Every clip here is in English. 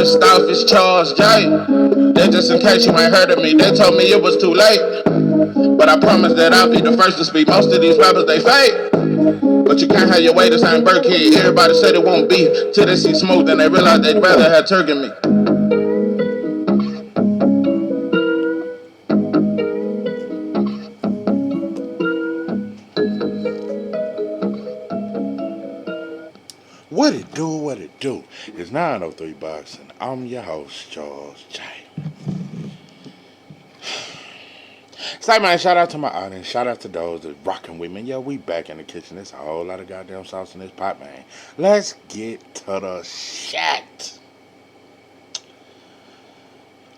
First off, it's Charles J. That just in case you ain't heard of me, they told me it was too late. But I promise that I'll be the first to speak. Most of these rappers, they fake. But you can't have your way the same Burkhead. Everybody said it won't be till they see smoke, then they realize they'd rather have turkey meat. What it do, what it do? It's 903 Boxing. I'm your host, Charles J. Say, man, shout out to my audience. Shout out to those that rocking with me. Yo, we back in the kitchen. There's a whole lot of goddamn sauce in this pot, man. Let's get to the shit.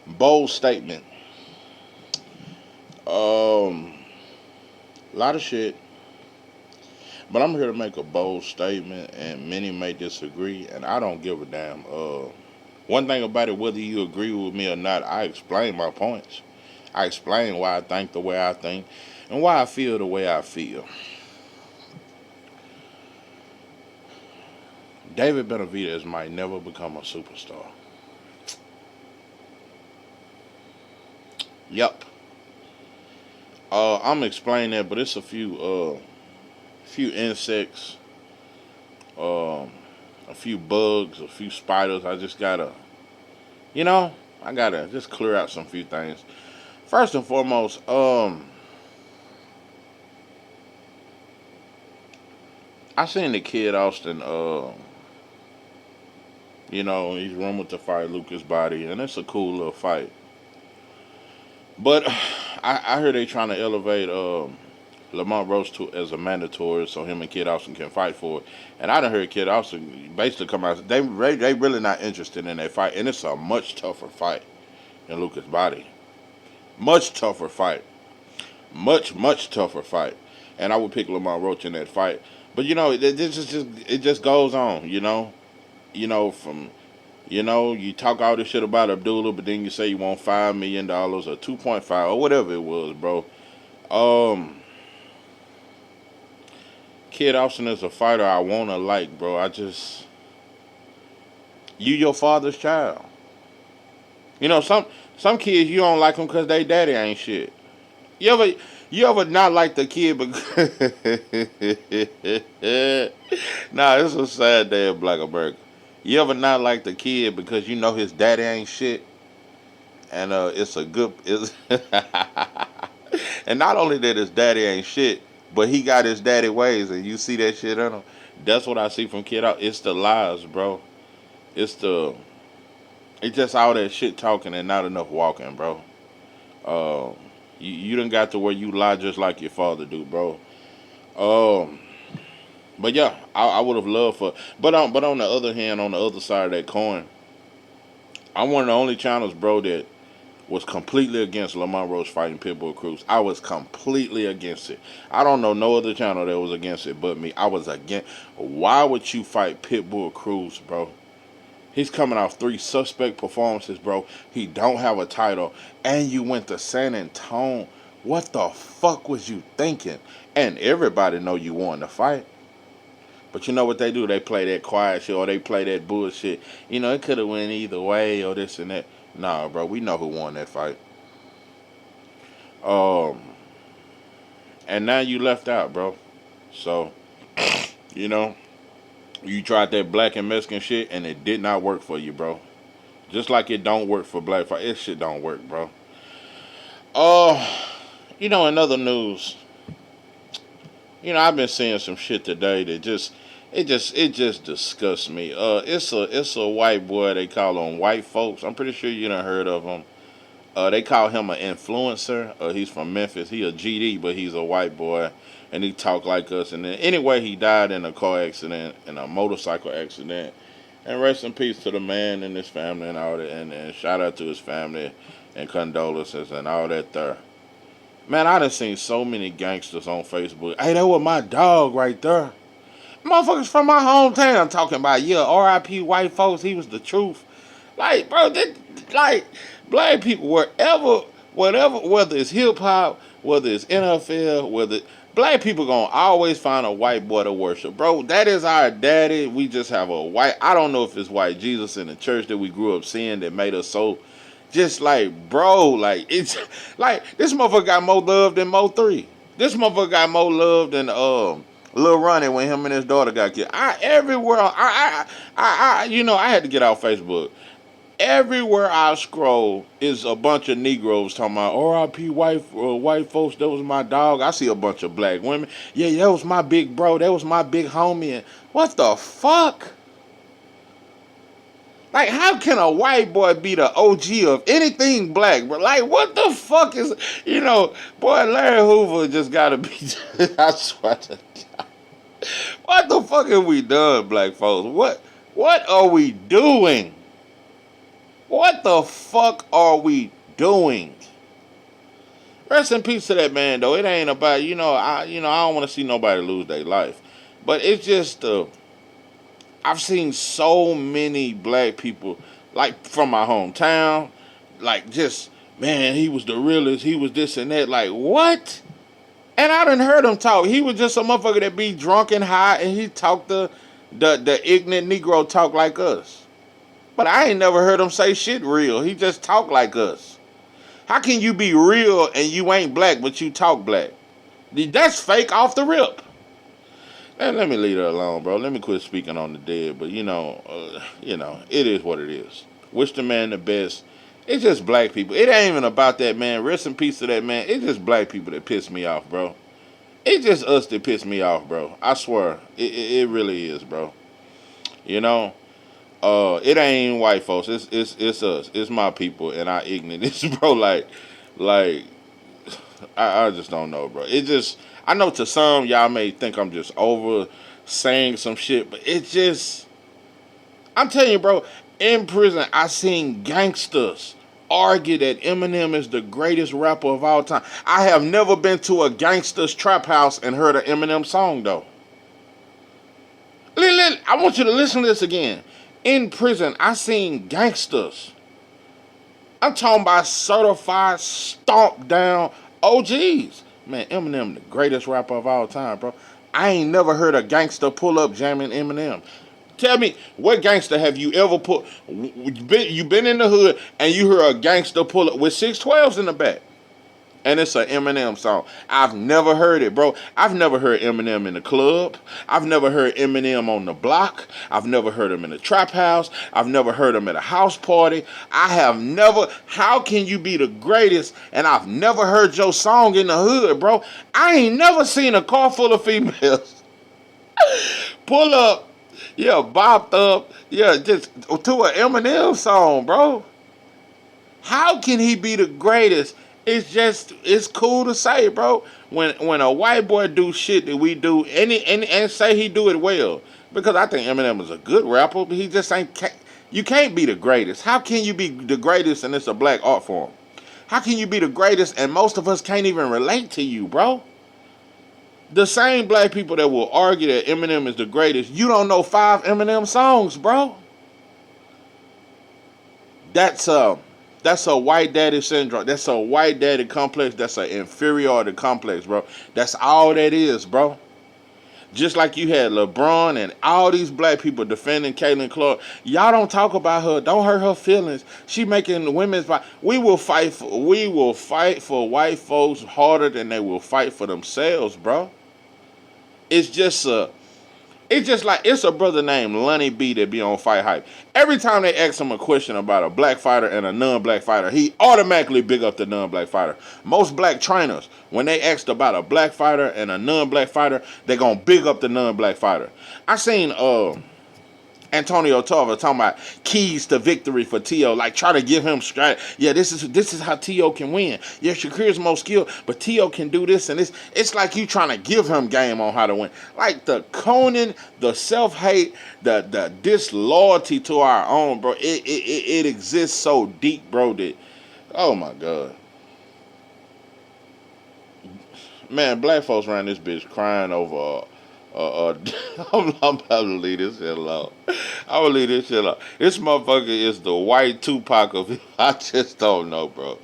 Bold statement. A lot of shit. But I'm here to make a bold statement, and many may disagree, and I don't give a damn. One thing about it, whether you agree with me or not, I explain my points. I explain why I think the way I think, and why I feel the way I feel. David Benividez might never become a superstar. Yup. I'm explaining that, but it's a few insects, a few bugs, a few spiders. I just gotta, I gotta just clear out some few things. First and foremost, I seen the kid Austin, he's rumored to fight Lucas Body, and it's a cool little fight. But I heard they trying to elevate Lamont Roach as a mandatory so him and Kid Austin can fight for it. And I done heard Kid Austin basically come out. They really not interested in that fight. And it's a much tougher fight than Lucas Body. Much tougher fight. Much tougher fight. And I would pick Lamont Roach in that fight. But it just goes on, you talk all this shit about Abdullah, but then you say you want $5 million or 2.5 or whatever it was, bro. Kid Austin is a fighter I wanna like, bro. You your father's child. Some kids you don't like them because they daddy ain't shit. You ever not like the kid because nah, it's a sad day in Black America. You ever not like the kid because you know his daddy ain't shit? And it's a good and not only that his daddy ain't shit, but he got his daddy ways, and you see that shit in him. That's what I see from Kid Out. It's the lies, bro. It's just all that shit talking and not enough walking, bro. You done got to where you lie just like your father do, bro. But yeah, I would have loved but on the other hand, on the other side of that coin, I'm one of the only channels, bro, that was completely against Lamont Roach fighting Pitbull Cruz. I was completely against it. I don't know no other channel that was against it but me. I was against. Why would you fight Pitbull Cruz, bro? He's coming off 3 suspect performances, bro. He don't have a title, and you went to San Antonio. What the fuck was you thinking? And everybody know you won the fight. But you know what they do? They play that quiet shit or they play that bullshit. It could have went either way or this and that. Nah, bro, we know who won that fight. And now you left out, bro. So, you tried that black and Mexican shit and it did not work for you, bro. Just like it don't work for black fight. It shit don't work, bro. In other news, I've been seeing some shit today that just disgusts me. It's a white boy. They call him White Folks. I'm pretty sure you done heard of him. They call him an influencer. He's from Memphis. He a GD, but he's a white boy, and he talk like us. And then anyway, he died in a car accident, in a motorcycle accident. And rest in peace to the man and his family and all that. And shout out to his family and condolences and all that there. Man, I done seen so many gangsters on Facebook. Hey, that was my dog right there. Motherfuckers from my hometown talking about, yeah, R.I.P. White Folks, he was the truth. Like, bro, black people, whatever, whether it's hip-hop, whether it's NFL, Black people gonna always find a white boy to worship, bro. That is our daddy. We just have a white. I don't know if it's white Jesus in the church that we grew up seeing that made us so. Just like, bro, like it's like this motherfucker got more love than Mo 3. This motherfucker got more love than Lil Ronnie when him and his daughter got killed. I had to get off Facebook. Everywhere I scroll is a bunch of Negroes talking about R.I.P. White folks. That was my dog. I see a bunch of black women. Yeah, that was my big bro. That was my big homie. And what the fuck? Like, how can a white boy be the OG of anything black, bro? Like, what the fuck is, boy, Larry Hoover just gotta be, I swear to God. What the fuck have we done, black folks? What are we doing? What the fuck are we doing? Rest in peace to that man, though. It ain't about, I don't want to see nobody lose their life. But it's just, I've seen so many black people, like from my hometown, like just, man, he was the realest, he was this and that. Like, what? And I done heard him talk. He was just a motherfucker that be drunk and high, and he talked the ignorant Negro talk like us. But I ain't never heard him say shit real. He just talk like us. How can you be real and you ain't black, but you talk black? That's fake off the rip. And let me leave it alone, bro. Let me quit speaking on the dead. But it is what it is. Wish the man the best. It's just black people. It ain't even about that man. Rest in peace to that man. It's just black people that piss me off, bro. It's just us that piss me off, bro. I swear, it really is, bro. It ain't white folks. It's us. It's my people and our ignorance, bro. Like I just don't know, bro. It just, I know to some y'all may think I'm just over saying some shit, but it just, I'm telling you, bro. In prison, I seen gangsters argue that Eminem is the greatest rapper of all time. I have never been to a gangster's trap house and heard an Eminem song though. I want you to listen to this again. In prison, I seen gangsters. I'm talking about certified, stomp down OGs. Man, Eminem, the greatest rapper of all time, bro. I ain't never heard a gangster pull up jamming Eminem. Tell me, what gangster have you ever put? You been in the hood and you heard a gangster pull up with 612s in the back, and it's an Eminem song. I've never heard it, bro. I've never heard Eminem in the club. I've never heard Eminem on the block. I've never heard him in a trap house. I've never heard him at a house party. I have never. How can you be the greatest and I've never heard your song in the hood, bro? I ain't never seen a car full of females pull up, yeah, bopped up, yeah, just to an Eminem song, bro. How can he be the greatest? It's cool to say, bro. When a white boy do shit that we do, and say he do it well, because I think Eminem is a good rapper, but he just ain't. You can't be the greatest. How can you be the greatest and it's a black art form? How can you be the greatest and most of us can't even relate to you, bro? The same black people that will argue that Eminem is the greatest, you don't know 5 Eminem songs, bro. That's a white daddy syndrome. That's a white daddy complex. That's an inferiority complex, bro. That's all that is, bro. Just like you had LeBron and all these black people defending Caitlin Clark. Y'all don't talk about her. Don't hurt her feelings. She making women's fight. We will fight for white folks harder than they will fight for themselves, bro. It's just like it's a brother named Lonnie B that be on Fight Hype. Every time they ask him a question about a black fighter and a non-black fighter, he automatically big up the non-black fighter. Most black trainers, when they asked about a black fighter and a non-black fighter, they gonna big up the non-black fighter. I seen Antonio Tarver talking about keys to victory for T.O. Like, try to give him strat. Yeah, this is how T.O. can win. Yeah, Shakir's more skilled, but T.O. can do this and this. It's like you trying to give him game on how to win. Like the Conan, the self-hate, the disloyalty to our own, bro. It exists so deep, bro, that, oh my God. Man, black folks around this bitch crying over I'm about to leave this shit alone. I'm gonna leave this shit alone. This motherfucker is the white Tupac of it. I just don't know, bro.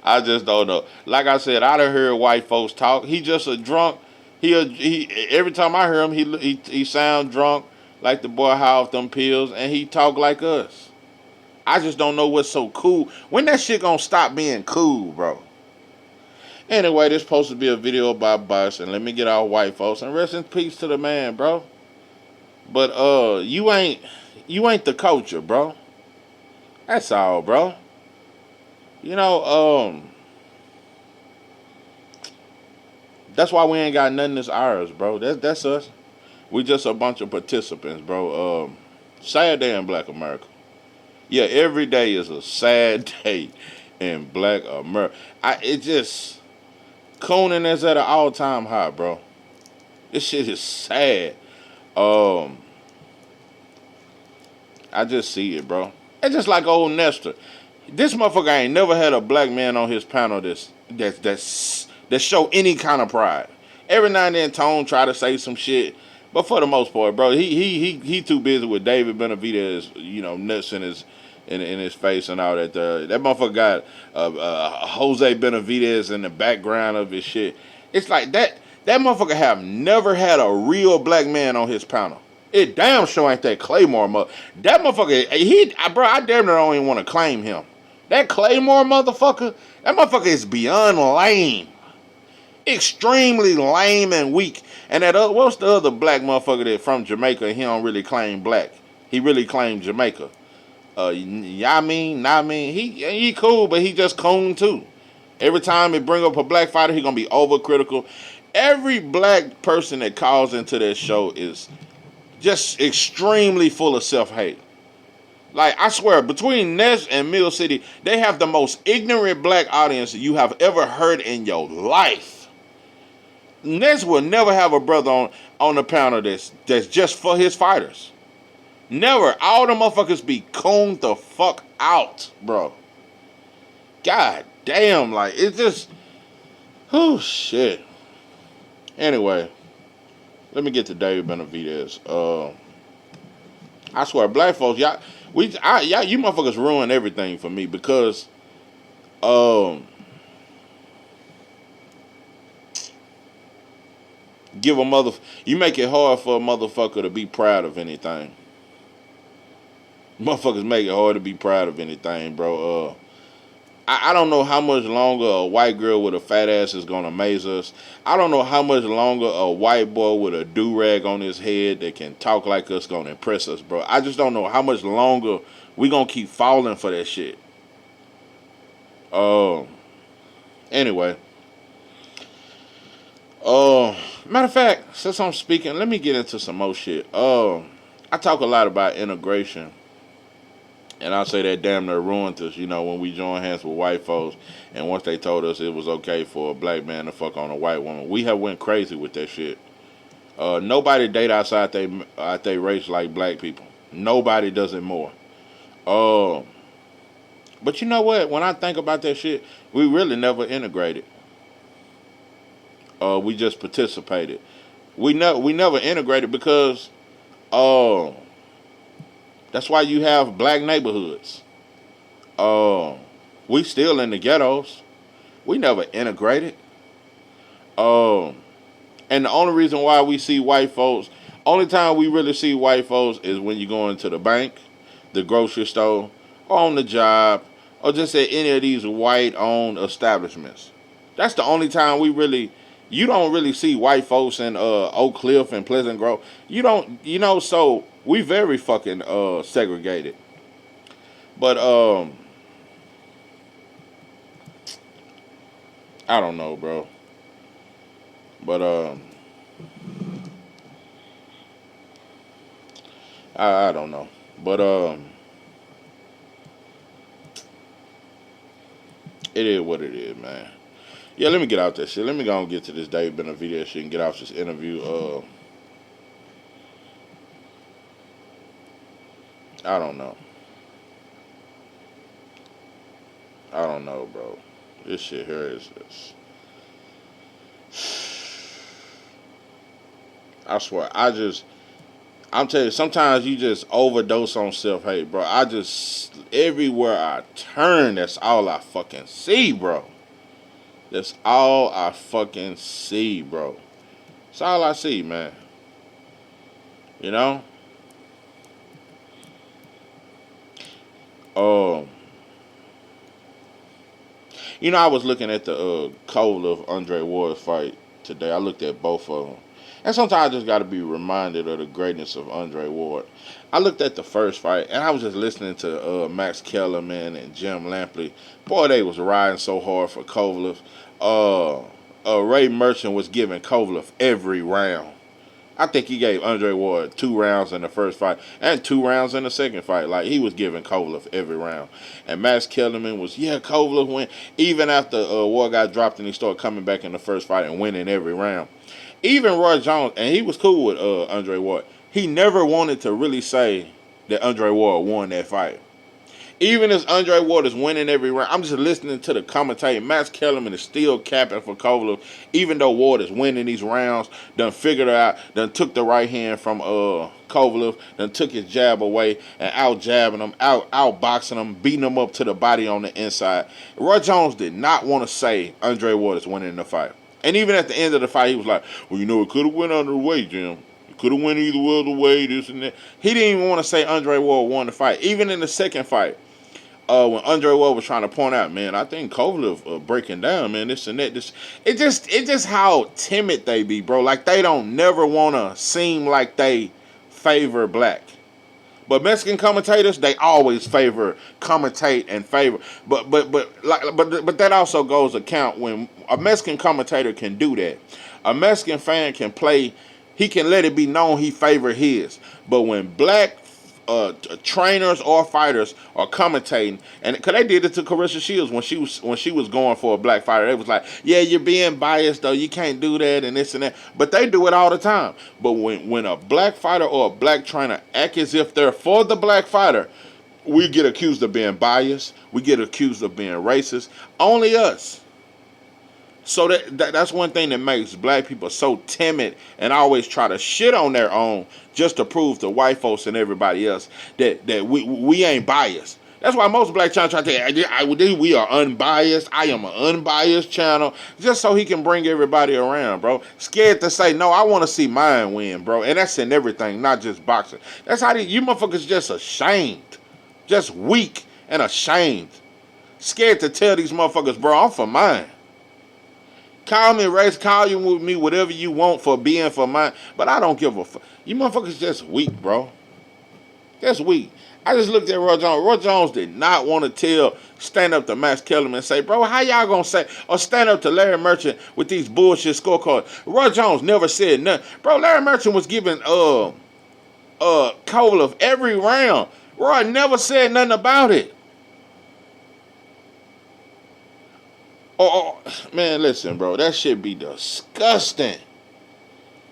I just don't know. Like I said, I done heard white folks talk. He just a drunk. He every time I hear him, he sound drunk like the boy high off them pills, and he talk like us. I just don't know what's so cool. When that shit gonna stop being cool, bro? Anyway, this supposed to be a video about Bus, and let me get all white folks and rest in peace to the man, bro. But you ain't the culture, bro. That's all, bro. You know, that's why we ain't got nothing that's ours, bro. That's us. We just a bunch of participants, bro. Sad day in Black America. Yeah, every day is a sad day in Black America. It just Cooning is at an all time high, bro. This shit is sad. Um, I just see it, bro. It's just like old Nestor. This motherfucker ain't never had a black man on his panel that show any kind of pride. Every now and then Tone try to say some shit, but for the most part, bro, he too busy with David Benavidez, nuts in his face and all that. That motherfucker got Jose Benavidez in the background of his shit. It's like that. That motherfucker have never had a real black man on his panel. It damn sure ain't that Claymore mother. That motherfucker, bro, I damn near don't even want to claim him. That Claymore motherfucker, that motherfucker is beyond lame. Extremely lame and weak. And what's the other black motherfucker that from Jamaica, he don't really claim black. He really claimed Jamaica. Yamin, he cool, but he just coon too. Every time he bring up a black fighter, he gonna be overcritical. Every black person that calls into that show is just extremely full of self-hate. Like, I swear, between Ness and Mill City, they have the most ignorant black audience you have ever heard in your life. Ness will never have a brother on the panel that's just for his fighters. Never. All the motherfuckers be cooned the fuck out, bro. God damn, like, it's just, oh shit. Anyway, let me get to David Benavidez. I swear, black folks, y'all, you motherfuckers ruin everything for me because, you make it hard for a motherfucker to be proud of anything. Motherfuckers make it hard to be proud of anything, bro. I don't know how much longer a white girl with a fat ass is gonna amaze us. I don't know how much longer a white boy with a do-rag on his head that can talk like us gonna impress us, bro. I just don't know how much longer we gonna keep falling for that shit. Anyway. Matter of fact, since I'm speaking, let me get into some more shit. I talk a lot about integration. And I say that damn near ruined us, when we joined hands with white folks. And once they told us it was okay for a black man to fuck on a white woman, we have went crazy with that shit. Nobody date outside they race like black people. Nobody does it more. But you know what? When I think about that shit, we really never integrated. We just participated. We never integrated because that's why you have black neighborhoods. We still in the ghettos. We never integrated. And the only reason why we see white folks, only time we really see white folks is when you go into the bank, the grocery store, or on the job, or just at any of these white-owned establishments. That's the only time you don't really see white folks in Oak Cliff and Pleasant Grove. You don't, so we very fucking segregated. But I don't know, bro. But I don't know. But it is what it is, man. Yeah, let me get out that shit. Let me go and get to this David Benavidez shit and get off this interview. I don't know. I don't know, bro. This shit here is just... I swear, I'm telling you, sometimes you just overdose on self hate, bro. I just everywhere I turn, that's all I fucking see, bro. That's all I fucking see, bro. That's all I see, man. You know? Um, I was looking at the Kovalev Andre Ward fight today. I looked at both of them. And sometimes I just got to be reminded of the greatness of Andre Ward. I looked at the first fight, and I was just listening to Max Kellerman and Jim Lampley. Boy, they was riding so hard for Kovalev. Ray Merchant was giving Kovalev every round. I think he gave Andre Ward 2 rounds in the first fight and 2 rounds in the second fight. Like, he was giving Kovalev every round. And Max Kellerman was, Kovalev win. Even after Ward got dropped and he started coming back in the first fight and winning every round. Even Roy Jones, and he was cool with Andre Ward, he never wanted to really say that Andre Ward won that fight. Even as Andre Ward is winning every round, I'm just listening to the commentator. Max Kellerman is still capping for Kovalev, even though Ward is winning these rounds. Done figured it out. Done took the right hand from Kovalev. Done took his jab away and out jabbing him, out boxing him, beating him up to the body on the inside. Roy Jones did not want to say Andre Ward is winning the fight. And even at the end of the fight, he was like, "Well, it could have went under the weight, Jim. It could have went either other way, this and that." He didn't even want to say Andre Ward won the fight. Even in the second fight. When Andre Ward was trying to point out, man, I think Kovalev breaking down, man, this and that. It just how timid they be, bro. Like, they don't never want to seem like they favor black. But Mexican commentators, they always commentate and favor. But that also goes account when a Mexican commentator can do that. A Mexican fan can play. He can let it be known he favor his. But when black trainers or fighters are commentating, and because they did it to Carissa Shields when she was going for a black fighter, they was like, "Yeah, you're being biased though. You can't do that and this and that." But they do it all the time. But when a black fighter or a black trainer act as if they're for the black fighter, we get accused of being biased. We get accused of being racist. Only us. So that's one thing that makes black people so timid and always try to shit on their own just to prove to white folks and everybody else that we ain't biased. That's why most black channels try to say, we are unbiased. I am an unbiased channel. Just so he can bring everybody around, bro. Scared to say, no, I want to see mine win, bro. And that's in everything, not just boxing. That's how you motherfuckers just ashamed. Just weak and ashamed. Scared to tell these motherfuckers, bro, I'm for mine. Call me race, call you with me, whatever you want for being for mine. But I don't give a fuck. You motherfuckers just weak, bro. Just weak. I just looked at Roy Jones. Roy Jones did not want to stand up to Max Kellerman and say, bro, how y'all gonna say, or stand up to Larry Merchant with these bullshit scorecards. Roy Jones never said nothing. Bro, Larry Merchant was giving Kovalev every round. Roy never said nothing about it. Oh, man, listen, bro. That shit be disgusting.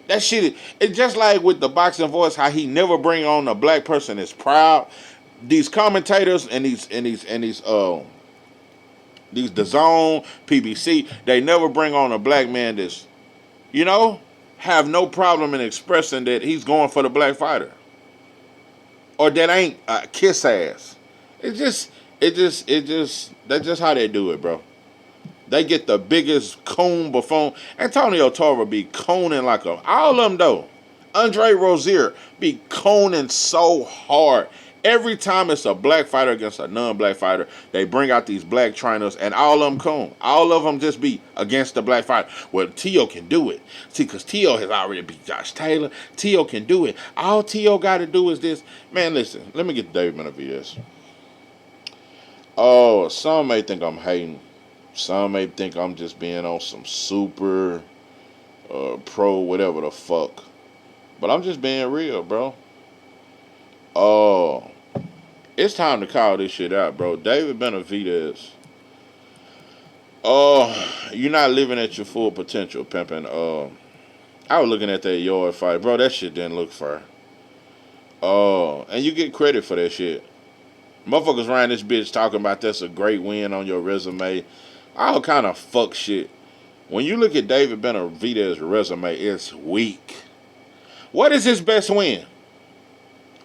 That shit, it's just like with the boxing voice, how he never bring on a black person that's proud. These commentators and these DAZN, PBC, they never bring on a black man that's, have no problem in expressing that he's going for the black fighter. Or that ain't kiss ass. That's just how they do it, bro. They get the biggest coon buffoon. Antonio Tarver be cooning like all of them though. Andre Rozier be cooning so hard. Every time it's a black fighter against a non-black fighter, they bring out these black trainers and all of them coon. All of them just be against the black fighter. Well, Tio can do it. See, because Tio has already beat Josh Taylor. Tio can do it. All Tio got to do is this. Man, listen. Let me get David Benividez. Oh, some may think I'm hating. Some may think I'm just being on some super pro whatever the fuck. But I'm just being real, bro. It's time to call this shit out, bro. David Benividez. You're not living at your full potential, pimping. I was looking at that yard fight, bro. That shit didn't look fair. And you get credit for that shit. Motherfuckers around this bitch talking about that's a great win on your resume. All kind of fuck shit. When you look at David Benavidez's resume, it's weak. What is his best win?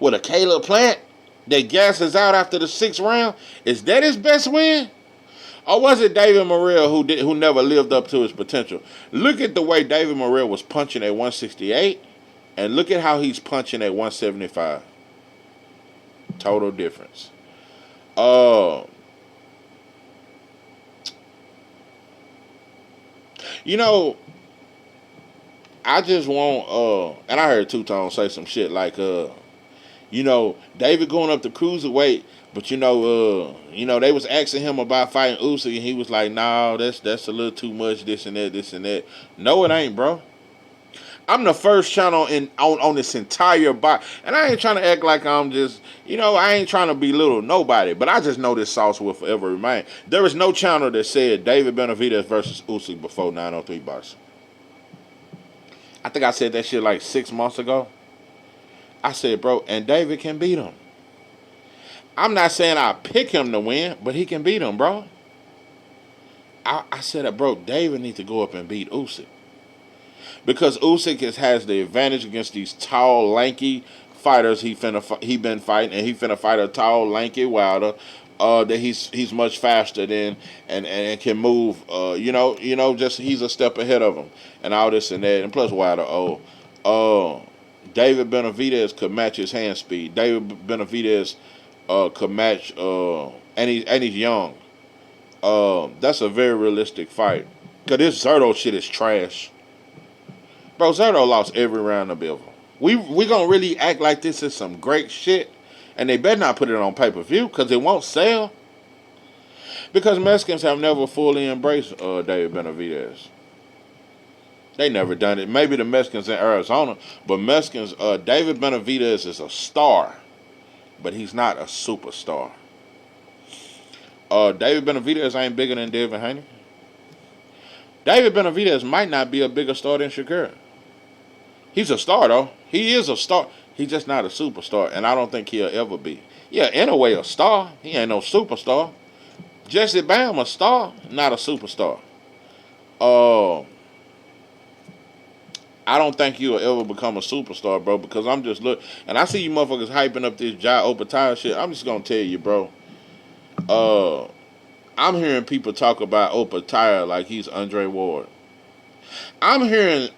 with a Caleb Plant that gasses out after the 6th round? Is that his best win? Or was it David Morrell who never lived up to his potential? Look at the way David Morrell was punching at 168, and look at how he's punching at 175. Total difference. You know, I just want and I heard Two Tone say some shit like David going up to cruiserweight, but they was asking him about fighting Usyk, and he was like, "No, that's a little too much. This and that, this and that." No, it ain't, bro. I'm the first channel on this entire box, and I ain't trying to act like I'm just, I ain't trying to belittle nobody, but I just know this sauce will forever remain. There is no channel that said David Benavidez versus Usyk before 903 boxing. I think I said that shit like 6 months ago. I said, bro, and David can beat him. I'm not saying I pick him to win, but he can beat him, bro. I said, bro, David needs to go up and beat Usyk. Because Usyk has the advantage against these tall, lanky fighters he been fighting, and he finna fight a tall, lanky Wilder that he's much faster than and can move. Just he's a step ahead of him and all this and that. And plus Wilder, David Benavidez could match his hand speed. David Benavidez could match, and he's young. That's a very realistic fight. Cause this Zerto shit is trash. Bro, Zerto lost every round of Bivol. We gonna really act like this is some great shit, and they better not put it on pay-per-view because it won't sell. Because Mexicans have never fully embraced David Benavidez. They never done it. Maybe the Mexicans in Arizona, but Mexicans, David Benavidez is a star, but he's not a superstar. David Benavidez ain't bigger than Devin Haney. David Benavidez might not be a bigger star than Shakur. He's a star, though. He is a star. He's just not a superstar, and I don't think he'll ever be. Yeah, in a way, a star. He ain't no superstar. Jesse Bam, a star, not a superstar. I don't think he'll ever become a superstar, bro, because I'm just and I see you motherfuckers hyping up this Jai Opetaia shit. I'm just gonna tell you, bro. I'm hearing people talk about Opetaia like he's Andre Ward. I'm hearing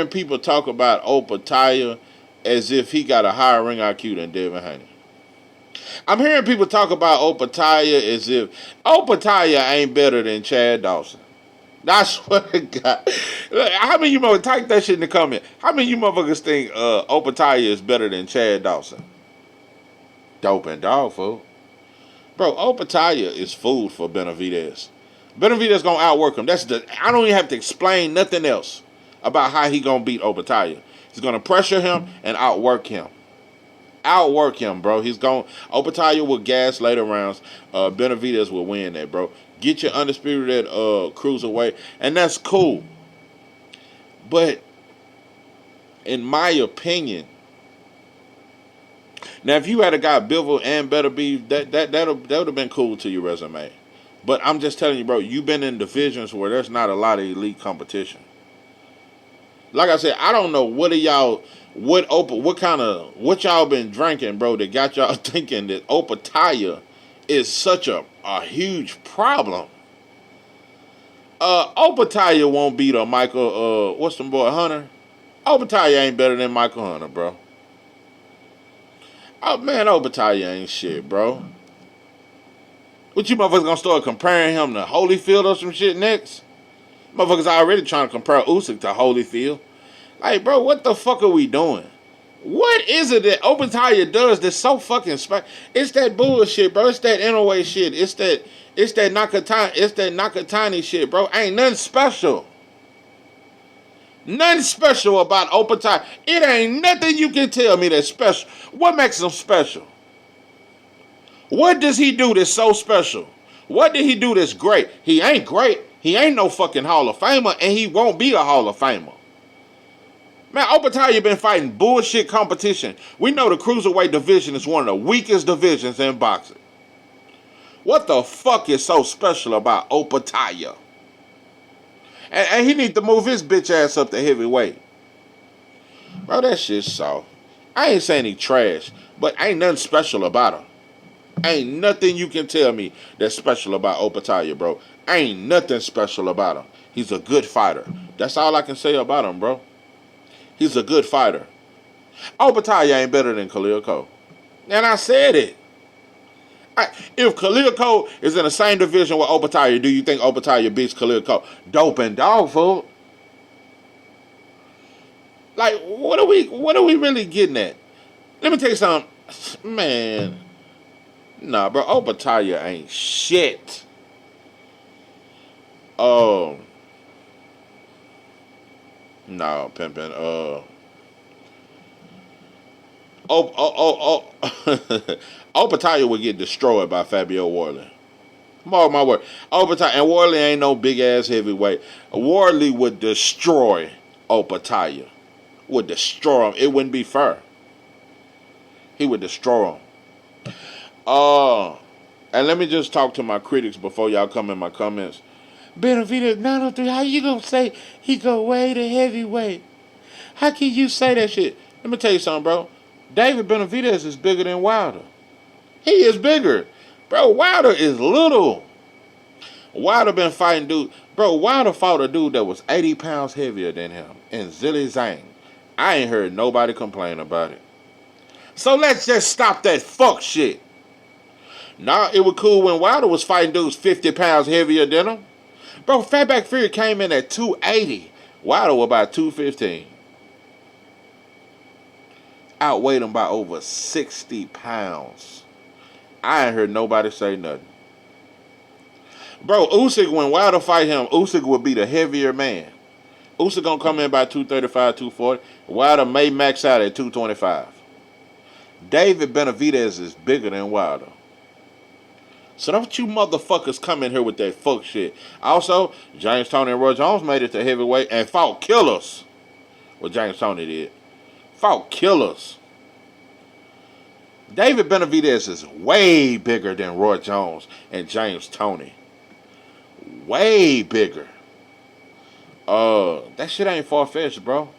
people talk about Opetaia as if he got a higher ring IQ than Devin Haney. I'm hearing people talk about Opetaia as if Opetaia ain't better than Chad Dawson. I swear to God. Look, how many of you motherfuckers type that shit in the comment? How many of you motherfuckers think Opetaia is better than Chad Dawson? Dope and dog food. Bro, Opetaia is food for Benavidez. Benavidez gonna outwork him. I don't even have to explain nothing else about how he gonna beat Opetaia. He's gonna pressure him and outwork him. Outwork him, bro. Opetaia will gas later rounds. Benavidez will win that, bro. Get your undisputed cruiserweight, and that's cool. But in my opinion, now if you had a guy Bivol and Better Beef, that would have been cool to your resume. But I'm just telling you, bro, you've been in divisions where there's not a lot of elite competition. Like I said, I don't know what y'all been drinking, bro, that got y'all thinking that Opetaia is such a huge problem. Opetaia won't beat a Michael, what's the boy, Hunter? Opetaia ain't better than Michael Hunter, bro. Oh, man, Opetaia ain't shit, bro. What you motherfuckers gonna start comparing him to Holyfield or some shit next? Motherfuckers already trying to compare Usyk to Holyfield. Like, bro, what the fuck are we doing? What is it that Opetaia does that's so fucking special? It's that bullshit, bro. It's that Inouye shit. It's that Nakatani shit, bro. Ain't nothing special. Nothing special about Opetaia. It ain't nothing you can tell me that's special. What makes him special? What does he do that's so special? What did he do that's great? He ain't great. He ain't no fucking Hall of Famer, and he won't be a Hall of Famer. Man, Opetaia been fighting bullshit competition. We know the cruiserweight division is one of the weakest divisions in boxing. What the fuck is so special about Opetaia? And he need to move his bitch ass up to heavyweight. Bro, that shit's soft. I ain't saying he trash, but ain't nothing special about him. Ain't nothing you can tell me that's special about Opetaia, bro. Ain't nothing special about him. He's a good fighter. That's all I can say about him, bro. He's a good fighter. Opetaia ain't better than Khalil Cole. And I said it. If Khalil Cole is in the same division with Opetaia, do you think Opetaia beats Khalil Cole? Dope and dog food. Like, what are we really getting at? Let me tell you something. Man, nah, bro, Opetaia ain't shit. Um, no, pimpin'. Opetaia would get destroyed by Fabio Warley. Mark my word. Opetaia, and Warley ain't no big ass heavyweight. Warley would destroy Opetaia. Would destroy him. It wouldn't be fair. He would destroy him. And let me just talk to my critics before y'all come in my comments. Benividez 903, how you gonna say he go way to heavyweight? How can you say that shit? Let me tell you something, bro. David Benividez is bigger than Wilder. He is bigger. Bro, Wilder is little. Wilder been fighting dude. Bro, Wilder fought a dude that was 80 pounds heavier than him. And Zilly Zhang. I ain't heard nobody complain about it. So let's just stop that fuck shit. Nah, it was cool when Wilder was fighting dudes 50 pounds heavier than him. Bro, Fatback Fury came in at 280. Wilder was about 215. Outweighed him by over 60 pounds. I ain't heard nobody say nothing. Bro, Usyk, when Wilder fight him, Usyk would be the heavier man. Usyk gonna come in by 235, 240. Wilder may max out at 225. David Benavidez is bigger than Wilder. So don't you motherfuckers come in here with that fuck shit. Also, James Toney and Roy Jones made it to heavyweight and fought killers. What James Toney did. Fought killers. David Benavidez is way bigger than Roy Jones and James Toney. Way bigger. That shit ain't far-fetched, bro.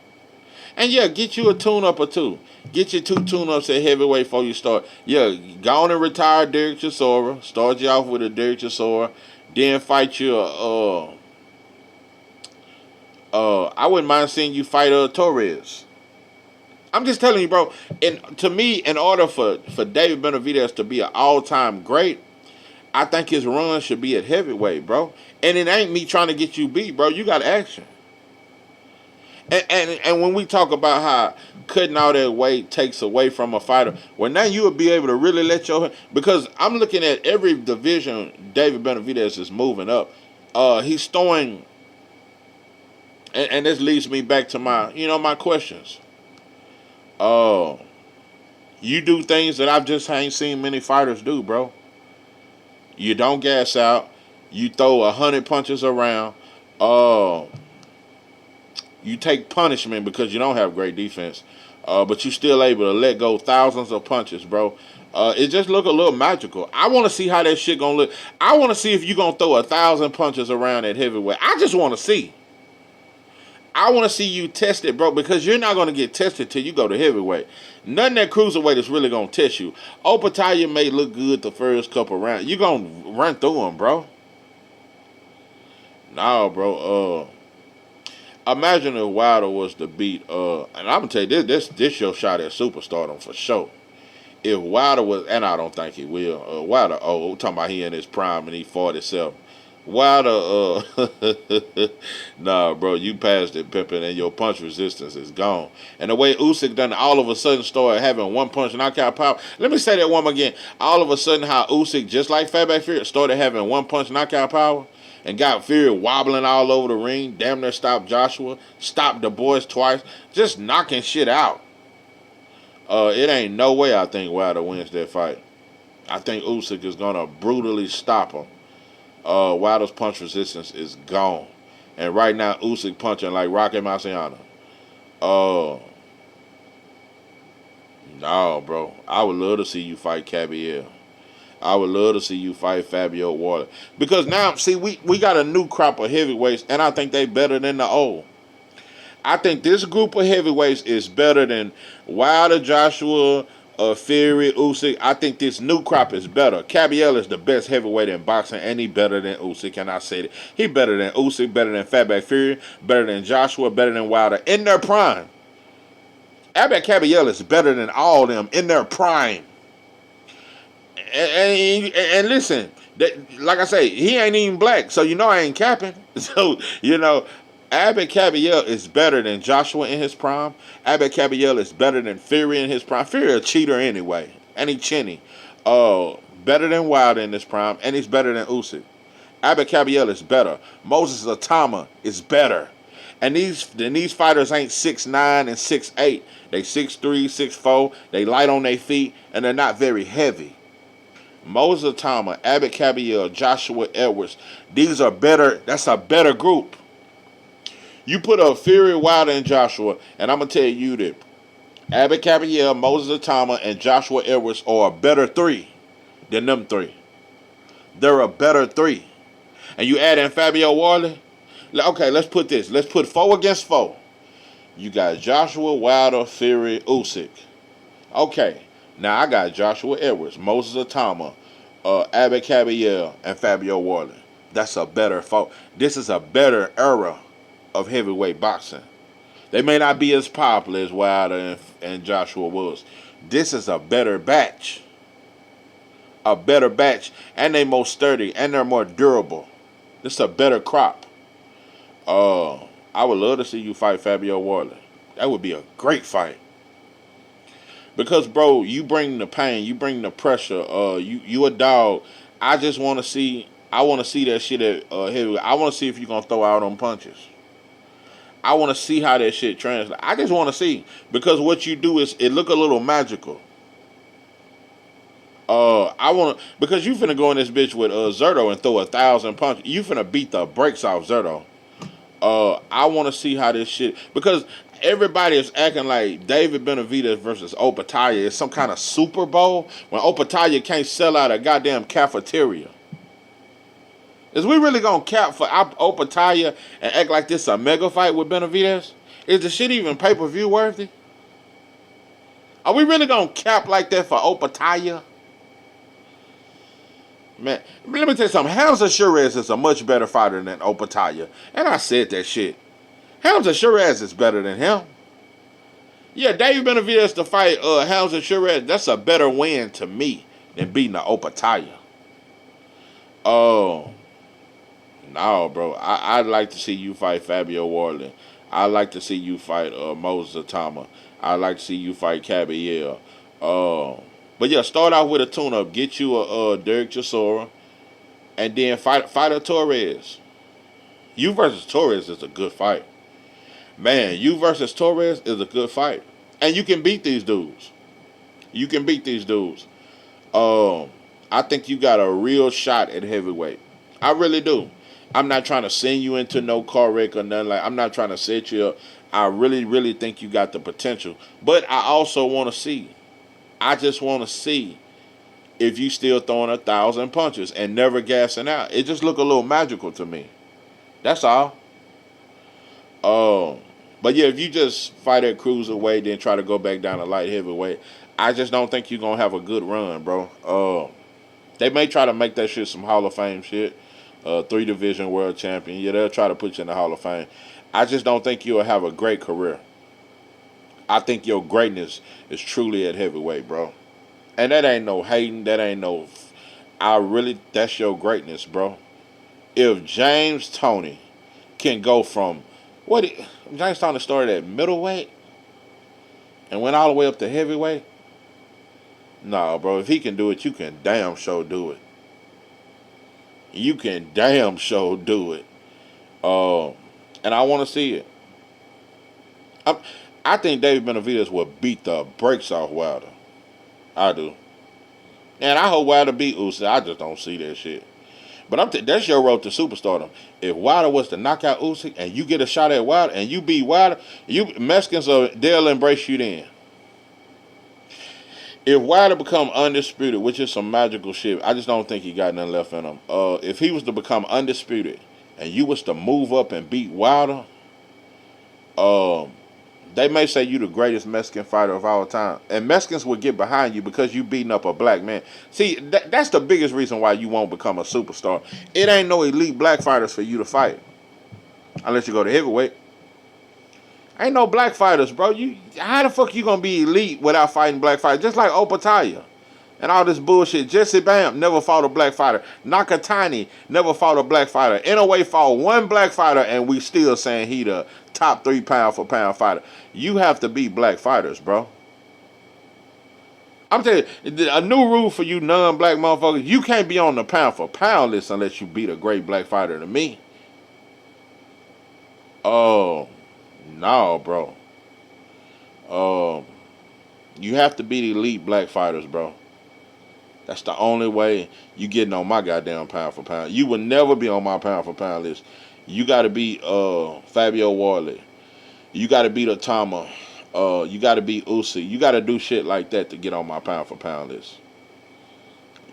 And yeah, get you a tune-up or two. Get your 2 tune-ups at heavyweight before you start. Yeah, go on and retire Derek Chisora. Start you off with a Derek Chisora. Then fight you I wouldn't mind seeing you fight Torres. I'm just telling you, bro. And to me, in order for David Benavidez to be an all-time great, I think his run should be at heavyweight, bro. And it ain't me trying to get you beat, bro. You got action. And when we talk about how cutting all that weight takes away from a fighter, well, now you will be able to really let your... Because I'm looking at every division David Benavidez is moving up. He's throwing... And this leads me back to my questions. You do things that I just ain't seen many fighters do, bro. You don't gas out. You throw 100 punches around. You take punishment because you don't have great defense. But you still able to let go thousands of punches, bro. It just look a little magical. I want to see how that shit gonna look. I want to see if you gonna throw 1,000 punches around at heavyweight. I just want to see. I want to see you test it, bro, because you're not going to get tested till you go to heavyweight. Nothing at cruiserweight is really going to test you. Opetaia may look good the first couple rounds. You're going to run through them, bro. No, bro. Imagine if Wilder was to beat, and I'm going to tell you, this your shot at superstardom for sure. If Wilder was, and I don't think he will, Wilder, we're talking about he in his prime and he 47. Wilder, nah, bro, you passed it, pimping, and your punch resistance is gone. And the way Usyk done all of a sudden started having one punch knockout power. Let me say that one more again. All of a sudden, how Usyk, just like Fatback Fury, started having one punch knockout power and got Fury wobbling all over the ring. Damn near stopped Joshua, stopped the boys twice, just knocking shit out. It ain't no way I think Wilder wins that fight. I think Usyk is gonna brutally stop him. Wilder's punch resistance is gone. And right now, Usyk punching like Rocky Marciano. No, bro. I would love to see you fight Cabiel. I would love to see you fight Fabio Warley. Because now, see, we got a new crop of heavyweights, and I think they better than the old. I think this group of heavyweights is better than Wilder, Joshua, Fury, Usyk. I think this new crop is better. Caballero is the best heavyweight in boxing, and he better than Usyk. And I said it. He better than Usyk, better than Fatback Fury, better than Joshua, better than Wilder in their prime. Abel Caballero is better than all of them in their prime. And listen, like I say, he ain't even black, so you know I ain't capping. So Abbott Caballero is better than Joshua in his prime. Abbott Caballero is better than Fury in his prime. Fury a cheater anyway, and he chinny. Better than Wilder in his prime, and he's better than Usyk. Abbott Caballero is better. Moses Atama is better. And these fighters ain't 6'9" and 6'8". They 6'3", 6'4". They light on their feet, and they're not very heavy. Moses Atama, Abbott Caballero, Joshua Edwards. These are better. That's a better group. You put up Fury, Wilder, and Joshua, and I'm going to tell you that Abbott Caballero, Moses Atama, and Joshua Edwards are a better three than them three. They're a better three. And you add in Fabio Wardley. Okay, let's put this. Let's put 4 against 4. You got Joshua, Wilder, Fury, Usyk. Okay, now I got Joshua Edwards, Moses Atama, Abbott Caballero, and Fabio Wardley. That's a better foe. This is a better era of heavyweight boxing. They may not be as popular as Wilder and Joshua was. This is a better batch. A better batch, and they're more sturdy, and they're more durable. This is a better crop. I would love to see you fight Fabio Wardley. That would be a great fight. Because, bro, you bring the pain, you bring the pressure. You a dog. I just want to see. I want to see that shit at heavyweight. I want to see if you're gonna throw out on punches. I want to see how that shit translates. I just want to see, because what you do is it look a little magical. I want to, because you finna go in this bitch with Zerto and throw 1,000 punches. You finna beat the brakes off Zerto. I want to see how this shit, because everybody is acting like David Benavidez versus Opataya is some kind of Super Bowl when Opataya can't sell out a goddamn cafeteria. Is we really gonna cap for Opataya and act like this a mega fight with Benavidez? Is the shit even pay-per-view worthy? Are we really gonna cap like that for Opataya? Man, let me tell you something. Hamza Shiraz is a much better fighter than Opataya. And I said that shit. Hamza Shiraz is better than him. Yeah, Dave Benavidez to fight Hamza Shiraz, that's a better win to me than beating the Opataya. Oh, no, bro. I'd like to see you fight Fabio Wardley. I'd like to see you fight Moses Atama. I'd like to see you fight Caballero. But yeah, start out with a tune-up. Get you a Derek Chisora, and then fight a Torres. You versus Torres is a good fight. Man, you versus Torres is a good fight. And you can beat these dudes. You can beat these dudes. I think you got a real shot at heavyweight. I really do. I'm not trying to send you into no car wreck or nothing like. I'm not trying to set you up. I really, really think you got the potential. But I also want to see. I just want to see if you still throwing 1,000 punches and never gassing out. It just look a little magical to me. That's all. But yeah, if you just fight at cruiserweight, then try to go back down to light heavyweight, I just don't think you're gonna have a good run, bro. They may try to make that shit some Hall of Fame shit. 3-division world champion. Yeah, they'll try to put you in the Hall of Fame. I just don't think you'll have a great career. I think your greatness is truly at heavyweight, bro. And that ain't no hating. That ain't no. That's your greatness, bro. If James Toney can go from James Toney started at middleweight and went all the way up to heavyweight. Nah, bro. If he can do it, you can damn sure do it. You can damn sure do it. And I want to see it. I think David Benavidez will beat the brakes off Wilder. I do. And I hope Wilder beat Usyk. I just don't see that shit. But that's your road to superstardom. If Wilder was to knock out Usyk and you get a shot at Wilder and you beat Wilder, Mexicans they'll embrace you then. If Wilder become undisputed, which is some magical shit, I just don't think he got nothing left in him. If he was to become undisputed and you was to move up and beat Wilder, Um, they may say you the greatest Mexican fighter of all time, and Mexicans will get behind you because you beating up a black man. See, that's the biggest reason why you won't become a superstar. It ain't no elite black fighters for you to fight unless you go to heavyweight. Ain't no black fighters, bro. You how the fuck you gonna be elite without fighting black fighters? Just like Opataya and all this bullshit. Jesse Bam never fought a black fighter. Nakatani never fought a black fighter. Inoue fought one black fighter, and we still saying he the top 3 pound for pound fighter. You have to beat black fighters, bro. I'm telling you, a new rule for you non-black motherfuckers: you can't be on the pound for pound list unless you beat a great black fighter to me. Oh, no, bro. Um, you have to beat elite black fighters, bro. That's the only way you getting on my goddamn pound for pound. You will never be on my pound for pound list. You got to beat Fabio Warley. You got to beat Otama. You got to beat Usyk. You got to do shit like that to get on my pound for pound list.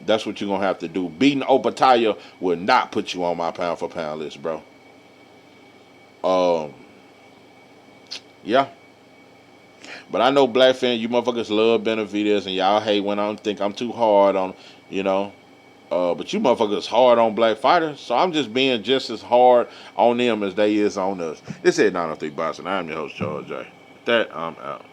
That's what you're gonna have to do. Beating Opataya will not put you on my pound for pound list, bro. Um, yeah. But I know black fans, you motherfuckers love Benavidez, and y'all hate when I think I'm too hard on, you know. But you motherfuckers hard on black fighters, so I'm just being just as hard on them as they is on us. This is 903 Boxing. I'm your host, Charles J. With that, I'm out.